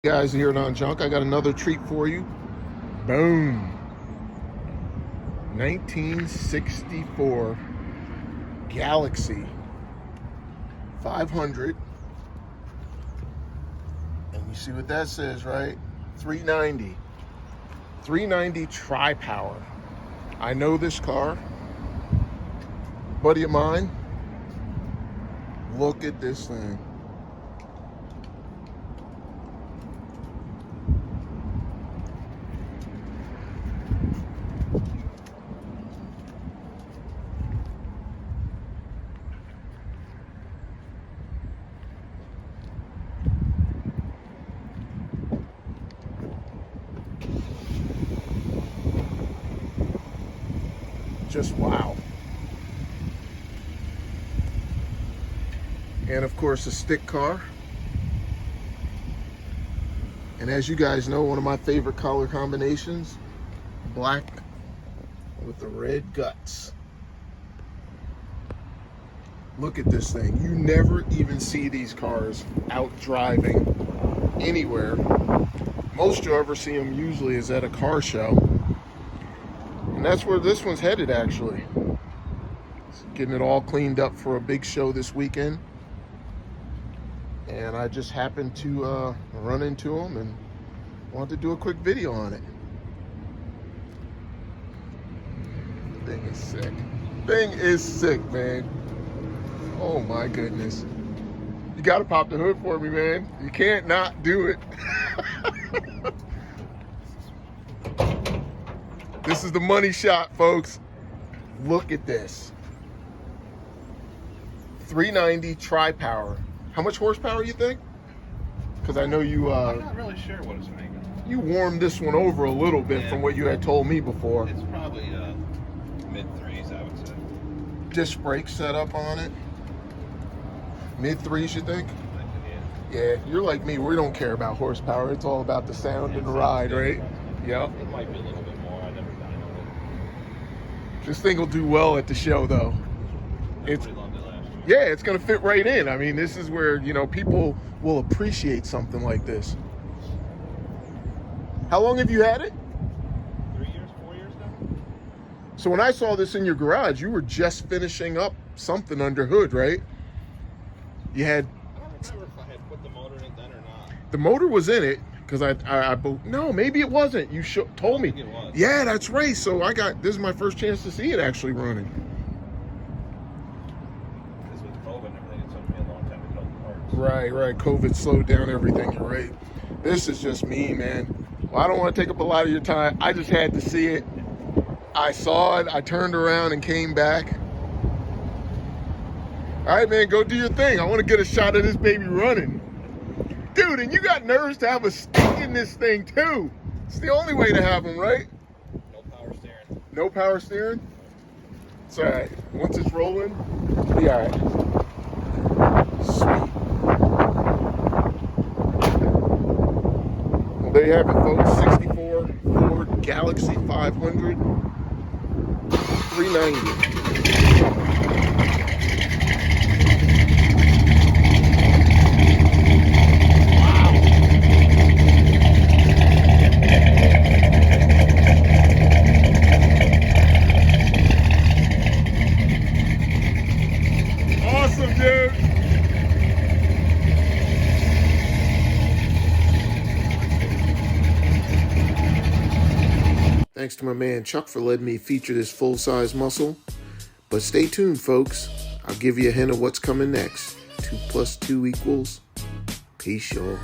Guys here at On Junk, I got another treat for you. Boom. 1964 Galaxy 500. And you see what that says, right? 390. 390 Tri-Power. I know this car. Buddy of mine. Look at this thing. Just wow. And of course a stick car. And as you guys know, one of my favorite color combinations, black with the red guts. Look at this thing. You never even see these cars out driving anywhere. Most you'll ever see them usually is at a car show. And that's where this one's headed, actually. Getting it all cleaned up for a big show this weekend. And I just happened to run into them and wanted to do a quick video on it. Thing is sick. Thing is sick, man. Oh my goodness. You gotta pop the hood for me, man. You can't not do it. This is the money shot, folks. Look at this. 390 Tri-Power. How much horsepower you think? Because I know you I'm not really sure what it's making. you warmed this one over a little bit from what you had told me before. It's probably mid-threes, I would say. Disc brake setup on it. Mid-threes, you think? Yeah, you're like me. We don't care about horsepower. It's all about the sound and the ride, right? Yep. It might be a little bit more. I never dyed on it. This thing will do well at the show, though. It's loved it last year. yeah, it's gonna fit right in. I mean, this is where people will appreciate something like this. How long have you had it? 3 years, 4 years now? So when I saw this in your garage, you were just finishing up something under hood, right? You had I don't remember if I had put the motor in it then or not. the motor was in it because no, maybe it wasn't. You told me. I think it was. Yeah, that's right. So this is my first chance to see it actually running. Because with COVID and everything, it took me a long time to build the parts. Right. COVID slowed down everything. You're right. This is just me, man. Well, I don't want to take up a lot of your time. I just had to see it. I saw it. I turned around and came back. All right, man, go do your thing. I want to get a shot of this baby running. Dude, and you got nerves to have a stick in this thing, too. It's the only way to have them, right? No power steering. No power steering? It's all right. Once it's rolling, it'll be all right. Sweet. Well, there you have it, folks. 64 Ford Galaxy 500. 390. Awesome, dude. Thanks to my man Chuck for letting me feature this full-size muscle. But stay tuned, folks. I'll give you a hint of what's coming next. 2 + 2 =. Peace, y'all.